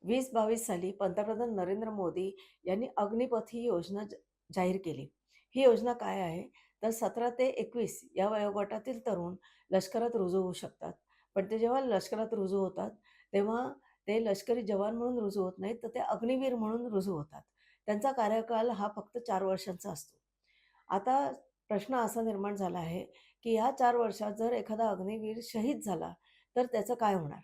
2022 साली पंतप्रधान नरेंद्र मोदी यांनी अग्निपथ ही योजना जाहीर केली. ही योजना काय आहे? तर 17 ते 21 या वयोगटातील तरुण लष्करात रुजू होऊ शकतात. पण ते जेव्हा लष्करात रुजू होतात, तेव्हा ते लष्करी जवान म्हणून रुजू होत नाहीत, तर ते अग्निवीर म्हणून रुजू होतात. त्यांचा कार्यकाळ हा फक्त 4 वर्षांचा असतो. आता प्रश्न असा निर्माण झाला आहे, की ह्या 4 वर्षात जर एखादा अग्निवीर शहीद झाला, तर त्याचं काय होणार?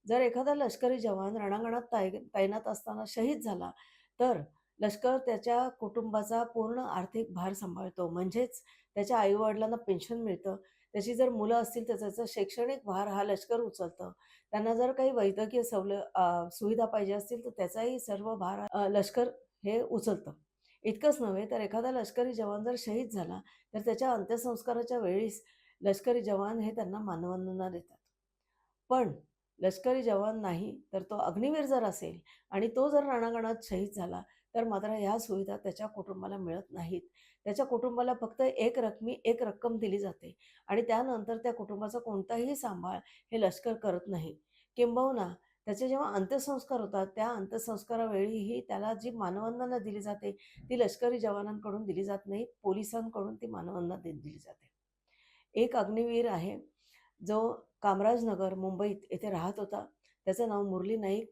जर एखादा लष्करी जवान रणांगणात तैनात असताना शहीद झाला, तर लष्कर त्याच्या कुटुंबाचा पूर्ण आर्थिक भार सांभाळतो. म्हणजेच त्याच्या आई-वडिलांना पेन्शन मिळतं. त्याची जर मुलं असतील, तर त्याचा शैक्षणिक भार हा लष्कर उचलतं. त्यांना जर काही वैद्यकीय सुविधा पाहिजे असतील, तर त्याचाही सर्व भार लष्कर हे उचलतं. इतकंच नव्हे, तर एखादा लष्करी जवान जर शहीद झाला, तर त्याच्या अंत्यसंस्काराच्या वेळीस लष्करी जवान हे त्यांना मानवंदना देतात. पण लष्करी जवान नाही, तर तो अग्निवीर जर असेल आणि तो जर रणांगणात शहीद झाला, तर मात्र ह्या सुविधा त्याच्या कुटुंबाला मिळत नाहीत. त्याच्या कुटुंबाला फक्त एक रक्कम दिली जाते आणि त्यानंतर त्या कुटुंबाचा कोणताही सांभाळ हे लष्कर करत नाही. किंबहुना त्याचे जेव्हा अंत्यसंस्कार होतात, त्या अंत्यसंस्कारावेळीही त्याला जी मानवंदना दिली जाते, ती लष्करी जवानांकडून दिली जात नाही. पोलिसांकडून ती मानवंदना दिली जाते. एक अग्निवीर आहे, जो कामराजनगर मुंबईत येथे राहत होता. त्याचं नाव मुरली नाईक.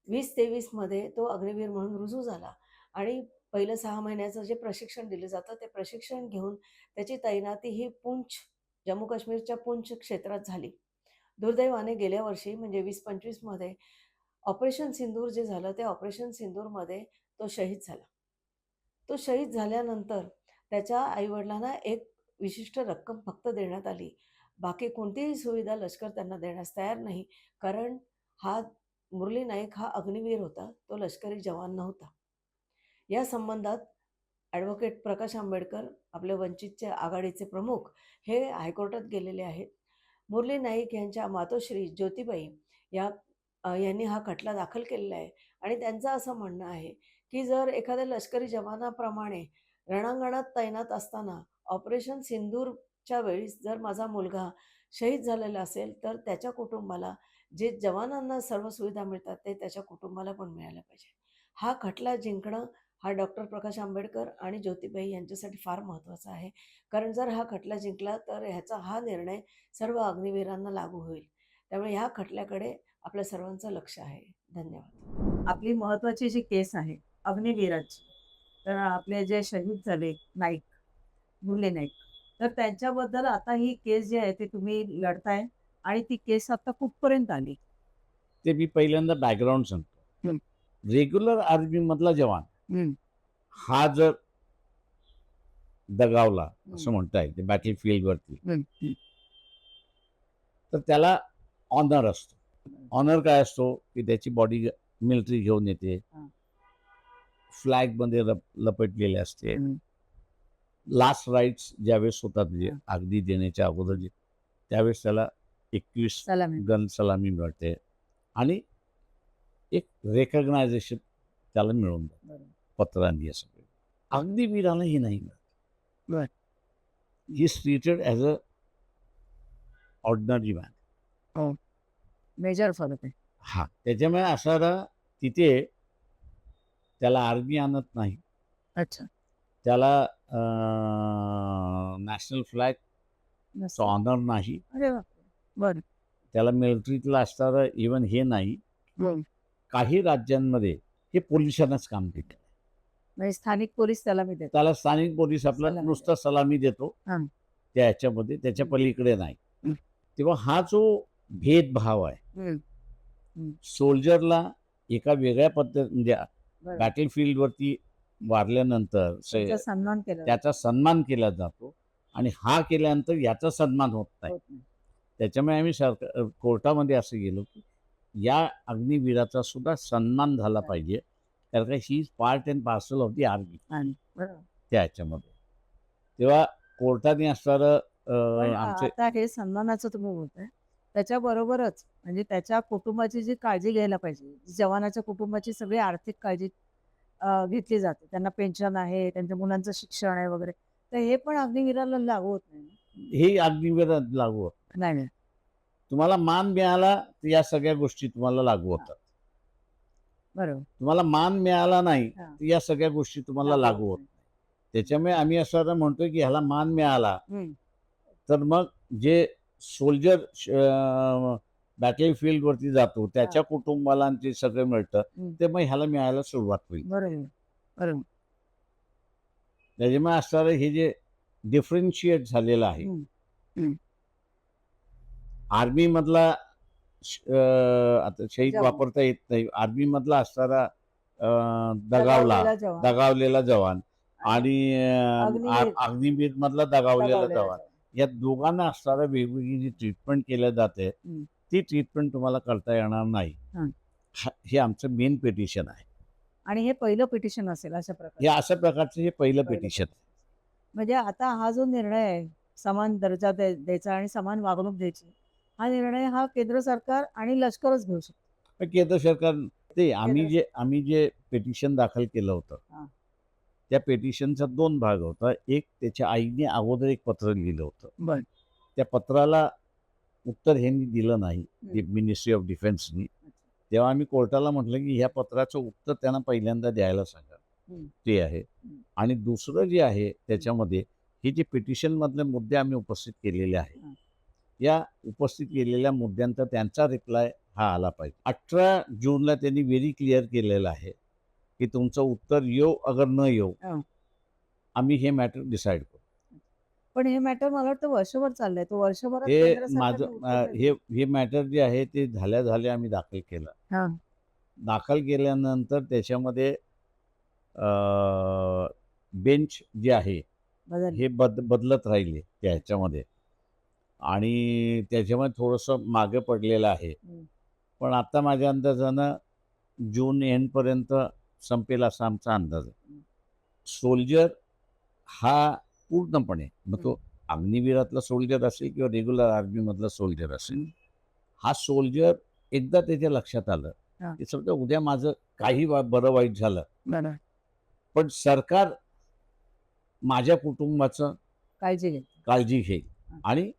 2023 मध्ये तो अग्निवीर म्हणून रुजू झाला आणि पहिलं 6 महिन्याचं जे प्रशिक्षण दिलं जातं, ते प्रशिक्षण घेऊन त्याची तैनाती ही जम्मू काश्मीरच्या पुंछ क्षेत्रात झाली. दुर्दैवाने गेल्या वर्षी म्हणजे 2025 मध्ये ऑपरेशन सिंदूर जे झालं, त्या ऑपरेशन सिंदूरमध्ये तो शहीद झाला. तो शहीद झाल्यानंतर त्याच्या आई-वडिलांना एक विशिष्ट रक्कम फक्त देण्यात आली. बाकी कोणतीही सुविधा लष्कर त्यांना देण्यास तयार नाही. कारण हा मुरली नाईक हा अग्निवीर होता. तो लष्करी जवान नव्हता. या संबंधात ॲडव्होकेट प्रकाश आंबेडकर, आपले वंचितचे आघाडीचे प्रमुख, हे हायकोर्टात गेलेले आहेत. मुरली नाईक यांच्या मातोश्री ज्योतिबाई या यांनी हा खटला दाखल केलेला आहे आणि त्यांचं असं म्हणणं आहे, की जर एखाद्या लष्करी जवानाप्रमाणे रणांगणात तैनात असताना ऑपरेशन सिंदूरच्या वेळीस जर माझा मुलगा शहीद झालेला असेल, तर त्याच्या कुटुंबाला जे जवानांना सर्व सुविधा मिळतात, ते त्याच्या कुटुंबाला पण मिळायला पाहिजे. हा खटला जिंकणं हा डॉक्टर प्रकाश आंबेडकर आणि ज्योतिबाई यांच्यासाठी फार महत्त्वाचा आहे. कारण जर हा खटला जिंकला, तर ह्याचा हा निर्णय सर्व अग्निवीरांना लागू होईल. त्यामुळे ह्या खटल्याकडे आपल्या सर्वांचं लक्ष आहे. धन्यवाद. आपली महत्वाची जी केस आहे अग्निवीराची, तर आपले जे शहीद झाले नाईक, बुले नाईक, तर त्यांच्याबद्दल आता ही केस जी आहे ती तुम्ही लढताय आणि ती केस आता कुठपर्यंत आली? ते मी पहिल्यांदा बॅकग्राऊंड सांगतो. हं. रेग्युलर आर्मीमधला जवान हं, हा जर दगावला, हं, असं म्हणता येईल, बॅटल फील्डवरती, हं, हं. तर त्याला ऑनर असतो. ऑनर काय असतो, की त्याची बॉडी मिलिटरी घेऊन येते, हां. फ्लॅगमध्ये लपेटलेले असते. हं. लास्ट राईट्स ज्यावेळेस होतात, म्हणजे हां. अगदी देण्याच्या अगोदर त्यावेळेस त्याला 21 सलामी. गन सलामी मिळते आणि एक रेकग्नायझेशन त्याला मिळून जातं बरोबर. पत्रांनी असं. अग्निवीराला हे नाही मिळत. बरं. He is treated as a ordinary man. हो. मेजर फरक आहे. हां, त्याच्यामुळे असारा तिथे त्याला आर्मी आणत नाही. अच्छा. त्याला नॅशनल फ्लॅगचा नसतं. ऑनर नाही. अरे बापरे! बरं. त्याला मिलिटरीतलं असणारं इव्हन हे नाही. हं. काही राज्यांमध्ये हे पोलिसांनाच काम देतं. म्हणजे स्थानिक पोलीस त्याला मी देतो. त्याला स्थानिक पोलीस आपला सलामी नुसता सलामी देतो. हां. त्या ह्याच्यामध्ये त्याच्या हं. पलीकडे नाही. हं. तेव्हा हा जो भेदभाव आहे, हं. हं. सोल्जरला एका वेगळ्या म्हणजे बरं. बॅटल फील्डवरती वारल्यानंतर त्याचा सन्मान केला जातो. त्याचा सन्मान केला जातो आणि हा केल्यानंतर याचा सन्मान होत नाही. होत नाही. त्याच्यामुळे आम्ही कोर्टामध्ये असं गेलो, की या अग्निवीराचा सुद्धा सन्मान झाला पाहिजे. कारण का he is part and parcel of the army आणि बरोबर. त्या ह्याच्यामध्ये. तेव्हा कोर्टाने असणारं पण आमचे आता हे सन्मानाचं तुम्ही बोलताय. त्याच्याबरोबरच म्हणजे त्याच्या कुटुंबाची जी काळजी घ्यायला पाहिजे. जवानाच्या कुटुंबाची सगळी आर्थिक काळजी घेतली जाते. त्यांना पेन्शन आहे, त्यांच्या मुलांचं शिक्षण आहे वगैरे. तर हे पण अग्निवीराला लागू होत नाही ना? हे अग्निवीर लागू होतं. नाही, नाही. तुम्हाला मान मिळाला, तर या सगळ्या गोष्टी तुम्हाला लागू हां. होतात. बरोबर. तुम्हाला मान मिळाला नाही हां. तर या सगळ्या गोष्टी तुम्हाला लागू लागू होत होत नाही. नाही. त्याच्यामुळे आम्ही असं आता म्हणतोय की ह्याला मान मिळाला हं. तर मग जे सोल्जर बॅटल फील्डवरती जातो त्याच्या हां. कुटुंबाला आणि ते सगळं मिळतं हं. ते मग ह्याला मिळायला सुरुवात होईल. बरोबर, बरोबर. त्याच्यामुळे असणारं हे जे डिफरन्शिएट झालेलं आहे हं, हं. आर्मी मधला आता शहीद जवान. वापरता येत नाही. आर्मी मधला असणारा दगावलेला जवान दगावलेला जवान आणि आणि अग्निवीर अग्निवीर मधला दगावलेला दगावलेला जवान जवान. या दोघांना असणारा वेगवेगळी जी ट्रीटमेंट केल्या जाते हं. ती ट्रीटमेंट तुम्हाला करता येणार नाही. हां. हे आमचं मेन पिटिशन आहे. आणि हे पहिलं पिटिशन असेल अशा हे प्रकारचं. अशा प्रकारचं हे पहिलं पहिलं पिटिशन. पिटिशन. म्हणजे आता हा जो निर्णय आहे, समान दर्जा द्यायचा आणि समान वागणूक द्यायची, हा निर्णय हा केंद्र सरकार आणि लष्करच घेऊ शकतं. केंद्र सरकार ते केंद्र आम्ही जे पिटिशन दाखल केलं होतं हां. त्या पिटिशनचा 2 भाग होता. एक त्याच्या आईने अगोदर एक पत्र लिहिलं होतं. बरं. त्या पत्राला उत्तर ह्यांनी दिलं नाही, हं. मिनिस्ट्री ऑफ डिफेन्सनी. अच्छा. तेव्हा आम्ही कोर्टाला म्हटलं की ह्या पत्राचं उत्तर त्यांना पहिल्यांदा द्यायला सांगा. हं. ते आहे. हं. आणि दुसरं जे आहे त्याच्यामध्ये हे जे पिटिशनमधले मुद्दे आम्ही उपस्थित केलेले आहे, हां. या उपस्थित केलेल्या मुद्द्यांचा त्यांचा रिप्लाय हा आला पाहिजे. 18 जूनला त्यांनी व्हेरी क्लिअर केलेलं आहे, की तुमचं उत्तर येऊ अगर न येऊ, हां. आम्ही हे मॅटर डिसाईड करू. पण हे मॅटर मला वाटतं वर्षभर चाललंय. तो वर्षभरात हे केंद्र सरकारने माझं उत्तर नाही दिलं. हे मॅटर जे आहे ते झाल्या आम्ही दाखल केलं. हां. दाखल केल्यानंतर त्याच्यामध्ये बेंच जे आहे बदल. हे बदलत राहिले त्या ह्याच्यामध्ये आणि त्याच्यामुळे थोडंसं मागे पडलेलं आहे. हं. पण आता माझ्या अंदाजानं जून एंडपर्यंत संपेल असा आमचा अंदाज आहे. हं. सोल्जर हा पूर्णपणे मग हं. तो अग्निवीरातला सोल्जर असेल किंवा रेग्युलर आर्मीमधला सोल्जर असेल, हं. हा सोल्जर एकदा त्याच्या लक्षात आलं, हां. की समजा उद्या माझं काही बरं वाईट झालं, बरं. पण सरकार माझ्या कुटुंबाचं काळजी घे. काळजी घेईल हां. आणि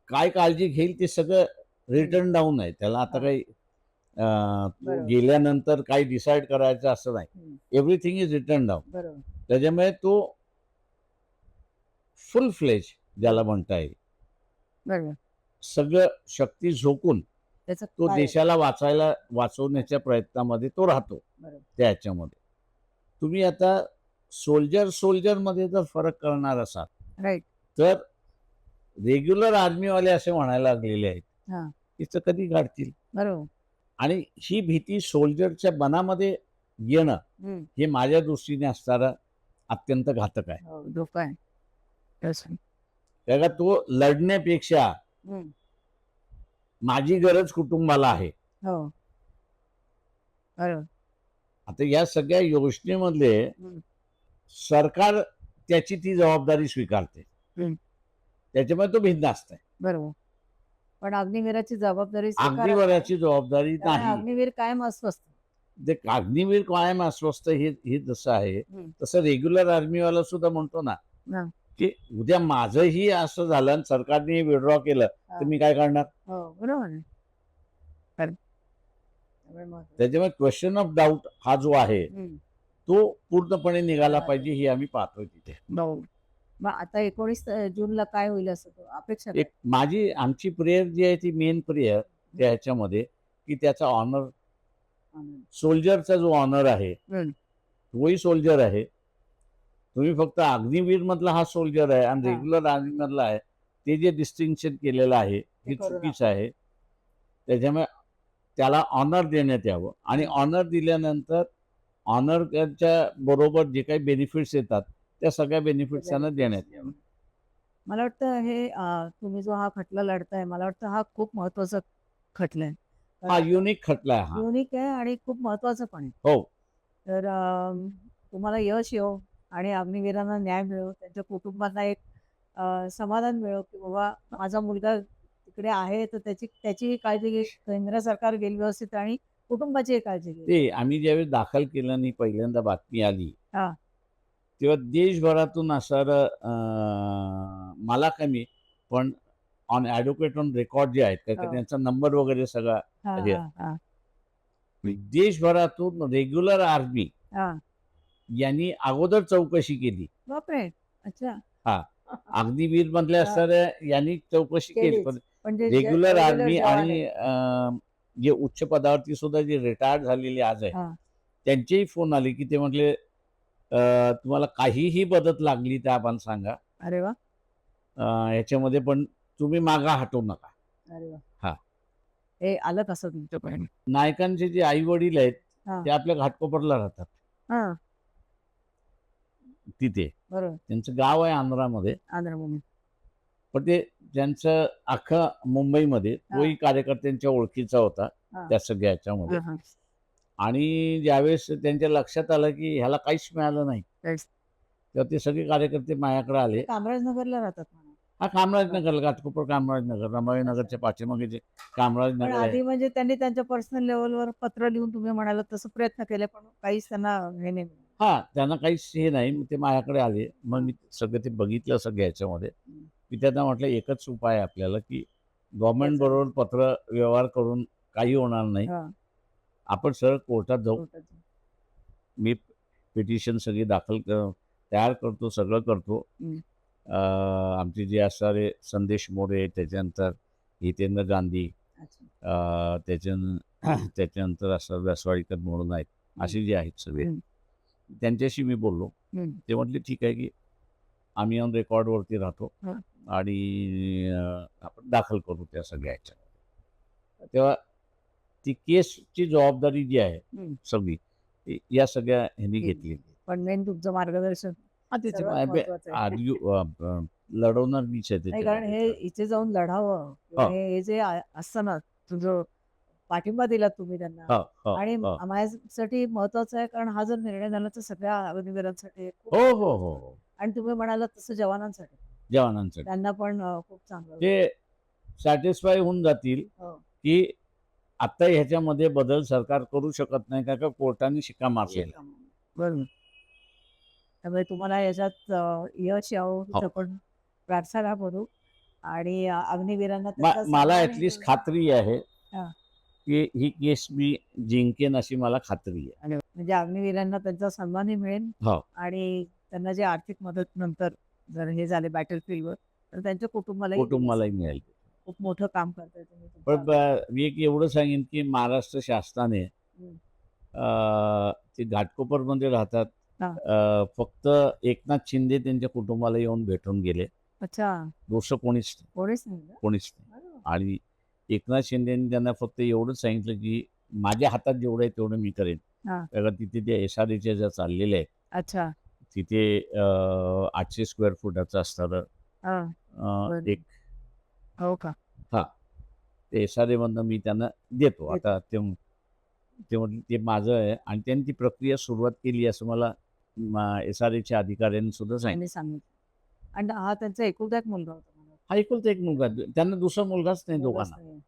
काय काळजी घेईल ते सगळं रिटर्न डाऊन आहे. त्याला आता हां. काही तो बरोबर. गेल्यानंतर काही डिसाईड करायचं असं नाही. हं. Everything is return down. बरोबर. त्याच्यामुळे तो फुल फ्लेज ज्याला म्हणता येईल, बरोबर. सगळं शक्ती झोकून त्याचं तो काय देशाला वाचवण्याच्या प्रयत्नामध्ये तो राहतो बरोबर. त्या ह्याच्यामध्ये. तुम्ही आता सोल्जरमध्ये जर फरक करणार असाल, राइट. तर रेग्युलर आर्मीवाले असे म्हणायला लागलेले आहेत, हां. तिचं कधी काढतील? बरोबर. आणि ही भीती सोल्जरच्या मनामध्ये येणं हं. हे माझ्या दृष्टीने असणारं अत्यंत घातक आहे. हो, धोका आहे. येस. कारण का तो लढण्यापेक्षा हं. माझी गरज कुटुंबाला आहे. हो. बरोबर. आता या सगळ्या योजनेमधले हं. सरकार त्याची ती जबाबदारी स्वीकारते. हं. त्याच्यामुळे तो भिन्न आहे. बरोबर. पण अग्निवीराची जबाबदारी स्वीकारत नाही. अग्निवीराची जबाबदारी त्यामुळे नाही. अग्निवीर कायम अस्वस्थ. ते अग्निवीर कायम अस्वस्थ हे जसं आहे, हं. तसं रेग्युलर आर्मीवाला सुद्धा म्हणतो ना, हां. की उद्या माझंही असं झालं आणि सरकारने विड्रॉ केलं तर हां. मी काय करणार? हो, बरोबर आहे. खरं. त्यामुळे महत्त्वाचं. त्याच्यामुळे क्वेश्चन ऑफ डाऊट हा जो आहे हं. तो पूर्णपणे निघाला पाहिजे ही आम्ही पाहतोय तिथे. हो. मग आता 19 जूनला काय होईल असं अपेक्षा काय? आमची प्रेयर जी आहे ती मेन प्रेयर त्या ह्याच्यामध्ये की त्याचा ऑनर, आनंद. सोल्जरचा जो ऑनर आहे हं. तोही सोल्जर आहे. तुम्ही फक्त अग्निवीर मधला हा सोल्जर आहे आणि हां. रेग्युलर आर्मी मधला आहे, ते जे डिस्टिंक्शन केलेलं आहे ते हे करू चुकीचं आहे. त्याच्यामुळे त्याला ऑनर देण्यात यावं आणि हं. ऑनर दिल्यानंतर ऑनरच्या बरोबर जे काही बेनिफिट्स येतात त्या सगळ्या बेनिफिट्स त्यांना देण्यात यावं. मला वाटतं हे तुम्ही जो हा खटला लढताय, मला वाटतं हा खूप महत्त्वाचा खटला आहे. हा युनिक खटला आहे हा. युनिक आहे आणि खूप महत्त्वाचा पण आहे. हो. तर तुम्हाला यश येवो आणि अग्निवीरांना न्याय मिळो, त्यांच्या कुटुंबांना एक समाधान मिळो, की बाबा माझा मुलगा तिकडे आहे, तर त्याचीही काळजी घे, केंद्र सरकार घेईल व्यवस्थित आणि कुटुंबाचीही काळजी घेईल. ते आम्ही ज्यावेळेस दाखल केलं आणि पहिल्यांदा बातमी आली हां. तेव्हा देशभरातून असणारं मला कमी पण ॲडव्होकेट ऑन रेकॉर्ड जे आहेत कारण हो. त्यांचा नंबर वगैरे सगळा हां, हे हां, हां. देशभरातून रेग्युलर आर्मी हा यांनी अगोदर चौकशी केली. बापरे अच्छा हा अग्निवीर मधले हा. असणाऱ्या यांनी चौकशी केली, केलीच. पण म्हणजे रेग्युलर regular आर्मी जवान आणि जे उच्च पदावरती सुद्धा जे रिटायर्ड झालेले आज आहे हा त्यांचेही फोन आले की ते म्हटले तुम्हाला काहीही मदत लागली तर आपण सांगा, अरे वा याच्यामध्ये पण तुम्ही मागा हटवू नका. अरे वा हा हे आलं कसं तुमच्यापर्यंत नायकांचे जे आई वडील आहेत हा ते आपल्या घाटकोपरला राहतात हा तिथे. बरोबर त्यांचं गाव आहे आंध्रामध्ये, आंध्रभूमी पण ते त्यांचं अख्खा मुंबईमध्ये हा. तोही कार्यकर्त्यांच्या ओळखीचा होता हा. त्या सगळ्या ह्याच्यामध्ये. हा, हा. आणि ज्यावेळेस त्यांच्या लक्षात आलं की ह्याला काहीच मिळालं नाही काहीच. तेव्हा ते सगळे कार्यकर्ते माझ्याकडे आले. ते कामराजनगरला राहतात म्हणा. हा कामराजनगर, घाटकोपर कामराजनगर, रमाईनगरच्या पाठीमागे जे पण कामराजनगर आहे. आधी म्हणजे त्यांनी त्यांच्या पर्सनल लेवलवर पत्र लिहून तुम्ही म्हणाला तसं प्रयत्न केले पण काहीच त्यांना हे नाही मिळालं. हा त्यांना काहीच हे नाही, मग ते माझ्याकडे आले. मग मी सगळं ते बघितलं सगळं ह्याच्यामध्ये. मी त्यांना म्हटलं एकच उपाय आहे आपल्याला की गव्हर्नमेंट बरोबर पत्र व्यवहार करून काही होणार नाही, हा, आपण सरळ कोर्टात जाऊ. कोर्टात. मी पिटिशन सगळी तयार करतो, सगळं करतो. हम्म. आमचे जे असणारे संदेश मोरे, त्याच्यानंतर हितेंद्र गांधी, अच्छा. त्याच्यानंतर असं रसवाडीकर म्हणून आहेत, असे जे आहेत सगळे, हम्म. त्यांच्याशी मी बोललो. हम्म. ते म्हटले ठीक आहे की आम्ही ऑन रेकॉर्डवरती राहतो हा. आणि आपण दाखल करू त्या सगळ्या ह्याच्यामध्ये. तेव्हा ती केसची जबाबदारी जी आहे हम्म. सगळी ती या सगळ्या ह्यांनी घेतली. पण मेन तुमचं मार्गदर्शन सर्वात महत्त्वाचं आहे. लढवणार मीच आहे नाही कारण हे त्याच्यामध्ये. इथे जाऊन लढावं किंवा हा. हे जे असतं ना तुझं पाठिंबा दिला तुम्ही त्यांना हा, हा, आणि हा. माझ्यासाठी महत्वाचं आहे कारण हा जर निर्णय झाला तर सगळ्या अग्निवीरांसाठी खूप हो चांगलं हो होतं. हो आणि तुम्ही म्हणाला तसं जवानांसाठी जवानांसाठी त्यांना पण खूप चांगलं होतं. ते सॅटिस्फाय होऊन जातील हो. की आता ह्याच्यामध्ये बदल सरकार करू शकत नाही, का कोर्टाने शिक्का मारलेला. बरोबर त्यामुळे तुम्हाला याच्यात यश यावं हो. हीच आपण प्रार्थना करू आणि अग्निवीरांना त्यांचा मला सन्मान ऍटलिस्ट हे- खात्री आहे हा. की ही केस मी जिंकेन अशी मला खात्री आहे. आणि म्हणजे अग्निवीरांना त्यांचा सन्मानही मिळेल हो आणि त्यांना जे आर्थिक मदत नंतर जर हे झाले बॅटल फील्डवर तर त्यांच्या कुटुंबालाही कुटुंबालाही मिळेल. खूप मोठं काम करताय तुम्ही पण तुमच्या मी एक एवढं सांगेन की महाराष्ट्र शासनाने हम्म. ते घाटकोपरमध्ये राहतात. हा. फक्त एकनाथ शिंदे त्यांच्या कुटुंबाला येऊन भेटून गेले, अच्छा दुसरं कोणीच नाही, कोणीच नाही ना? कोणीच नाही. अरे वा. आणि एकनाथ शिंदेनी त्यांना फक्त एवढंच सांगितलं की माझ्या हातात जेवढं आहे तेवढं मी करेन. हा. कारण तिथे त्या SRAच्या ज्या चाललेल्या आहेत अच्छा तिथे 800 स्क्वेअर फुटाचं असणारं हा बरं. एक हो का ते SRA मधनं मी त्यांना देतो. आता ते म्हटले ते माझं आहे आणि त्यांनी ती प्रक्रिया सुरुवात केली असं मला SRAच्या अधिकाऱ्यांनी सुद्धा सांगितलं. त्यांनी सांगितलं आणि हा त्यांचा एकुलता एक मुलगा होता मला. हा एकुलता एक मुलगा, त्यांना दुसरा मुलगाच नाही मुलगाच दोघांना. नाहीये.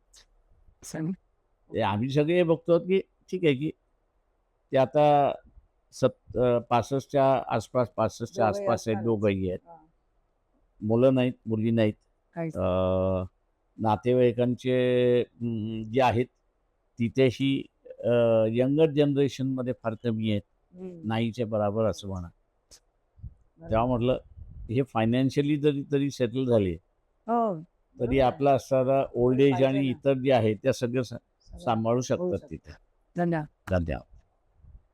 सांग. ते आम्ही सगळे बघतो की ठीक आहे की ते आता 65च्या आसपास, 65च्या दोघंही आसपास आहेत, असणारच. दोघंही आहेत. हा. मुलं नाहीत, मुली नाहीत. काहीच नातेवाईकांचे जे आहेत तिथेही यंगर जनरेशनमध्ये फार कमी आहेत, हम्म. नाहीच्या बराबर असं म्हणा. बरोबर. तेव्हा म्हटलं हे फायनान्शियली तरी सेटल झाले हो तरी बरोबर आहे. आपला असणारा ओल्ड एज पाहिजे आणि ना. इतर जे आहे त्या सगळं सगळं सांभाळू होऊ शकतात शकतं. तिथे. धन्यवाद धन्यवाद.